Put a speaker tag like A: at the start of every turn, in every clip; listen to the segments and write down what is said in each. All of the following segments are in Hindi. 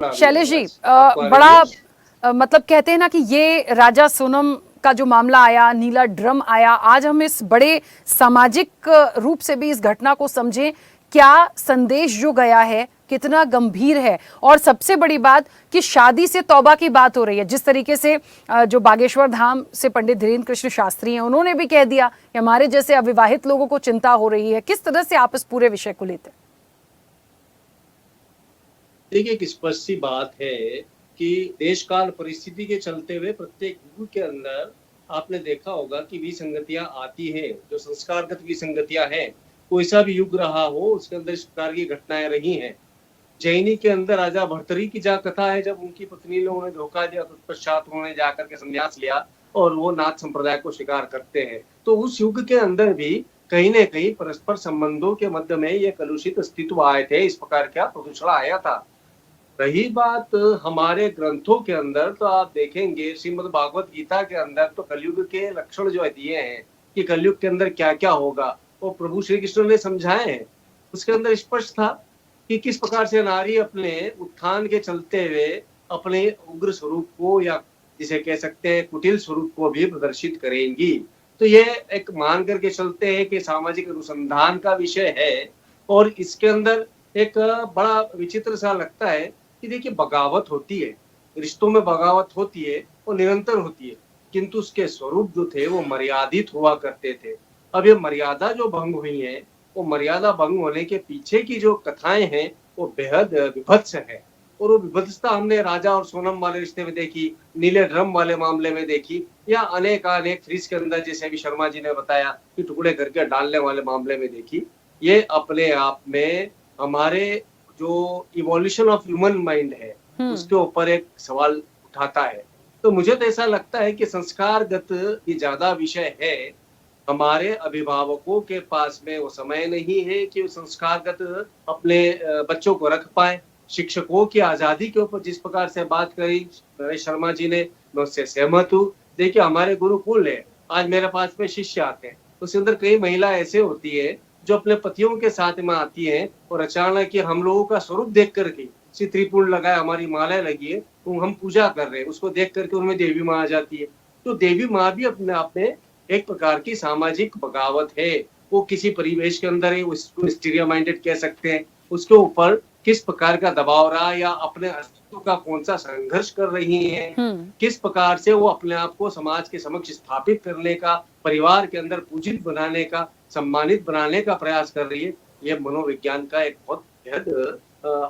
A: शैलेश जी, बड़ा मतलब कहते हैं ना कि ये राजा सोनम का जो मामला आया, नीला ड्रम आया, आज हम इस बड़े सामाजिक रूप से भी इस घटना को समझें। क्या संदेश जो गया है कितना गंभीर है, और सबसे बड़ी बात कि शादी से तौबा की बात हो रही है। जिस तरीके से जो बागेश्वर धाम से पंडित धीरेन्द्र कृष्ण शास्त्री हैं, उन्होंने भी कह दिया कि हमारे जैसे अविवाहित लोगों को चिंता हो रही है। किस तरह से आप इस पूरे विषय को लेते हैं?
B: देखिए, एक स्पष्ट सी बात है कि देश काल परिस्थिति के चलते हुए प्रत्येक युग के अंदर आपने देखा होगा कि विसंगतियां आती हैं, जो संस्कारगत विसंगतियां हैं। कोई सा भी युग रहा हो, उसके अंदर इस प्रकार की घटनाएं रही हैं। जैनी के अंदर राजा भर्तरी की जहाँ कथा है, जब उनकी पत्नी लोगों ने धोखा दिया, तत्पश्चात उन्होंने जाकर के संन्यास लिया और वो नाथ संप्रदाय को स्वीकार करते हैं। तो उस युग के अंदर भी कहीं न कहीं परस्पर संबंधों के मध्य में ये कलुषित अस्तित्व आए थे, इस प्रकार का प्रदूषण आया था। रही बात हमारे ग्रंथों के अंदर, तो आप देखेंगे श्रीमद् भागवत गीता के अंदर तो कलयुग के लक्षण जो दिए हैं कि कलयुग के अंदर क्या क्या होगा, वो प्रभु श्री कृष्ण ने समझाए हैं। उसके अंदर स्पष्ट था कि किस प्रकार से नारी अपने उत्थान के चलते हुए अपने उग्र स्वरूप को, या जिसे कह सकते हैं कुटिल स्वरूप को भी प्रदर्शित करेंगी। तो ये एक मान करके चलते हैं कि सामाजिक अनुसंधान का विषय है। और इसके अंदर एक बड़ा विचित्र सा लगता है कि देखिए, बगावत होती है, रिश्तों में बगावत होती है, वो निरंतर होती है, किंतु उसके स्वरूप जो थे वो मर्यादित हुआ करते थे। अब ये मर्यादा जो भंग हुई है, वो मर्यादा भंग होने के पीछे की जो कथाएं हैं वो बेहद विभत्स है। और वो विभत्सता हमने राजा और सोनम वाले रिश्ते में देखी, नीले ड्रम वाले मामले में देखी, या अनेक अनेक फ्रिज के अंदर, जैसे अभी शर्मा जी ने बताया कि टुकड़े करके डालने वाले मामले में देखी। ये अपने आप में हमारे जो इवोल्यूशन ऑफ ह्यूमन माइंड है, उसके ऊपर एक सवाल उठाता है। तो मुझे तो ऐसा लगता है कि संस्कारगत ये ज्यादा विषय है। हमारे अभिभावकों के पास में वो समय नहीं है कि वो संस्कारगत अपने बच्चों को रख पाए। शिक्षकों की आजादी के ऊपर जिस प्रकार से बात करी नरेश शर्मा जी ने, मैं उससे सहमत हूँ। देखिए, हमारे गुरुकुल है, आज मेरे पास में शिष्य आते हैं, उसके अंदर कई महिला ऐसे होती है जो अपने पतियों के साथ में आती हैं, और अचानक ये हम लोगों का स्वरूप देख करके, त्रिपुंड लगाए, हमारी मालाएं लगी है, तो हम पूजा कर रहे हैं, उसको देख करके उनमें देवी माँ आ जाती है। तो देवी माँ भी अपने आप में एक प्रकार की सामाजिक बगावत है। वो किसी परिवेश के अंदर है, उसको स्टीरियो माइंडेड कह सकते हैं, उसके ऊपर किस प्रकार का दबाव रहा, या अपने अस्तित्व का कौन सा संघर्ष कर रही है, किस प्रकार से वो अपने आप को समाज के समक्ष स्थापित करने का, परिवार के अंदर पूजित बनाने का, सम्मानित बनाने का प्रयास कर रही है। ये मनोविज्ञान का एक बहुत बेहद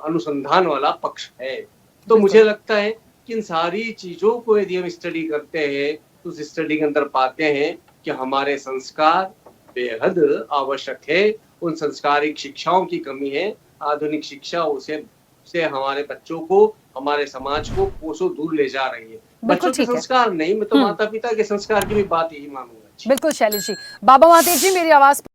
B: अनुसंधान वाला पक्ष है। तो मुझे लगता है कि इन सारी चीजों को यदि हम स्टडी करते हैं, तो उस स्टडी के अंदर पाते हैं कि हमारे संस्कार बेहद आवश्यक है। उन संस्कारिक शिक्षाओं की कमी है। आधुनिक शिक्षा उसे हमारे बच्चों को, हमारे समाज को कोसों दूर ले जा रही है। बच्चों के संस्कार नहीं, मैं तो माता पिता के संस्कार की भी बात यही मानूंगा।
A: बिल्कुल शैलेश जी। बाबा महादेव जी, मेरी आवाज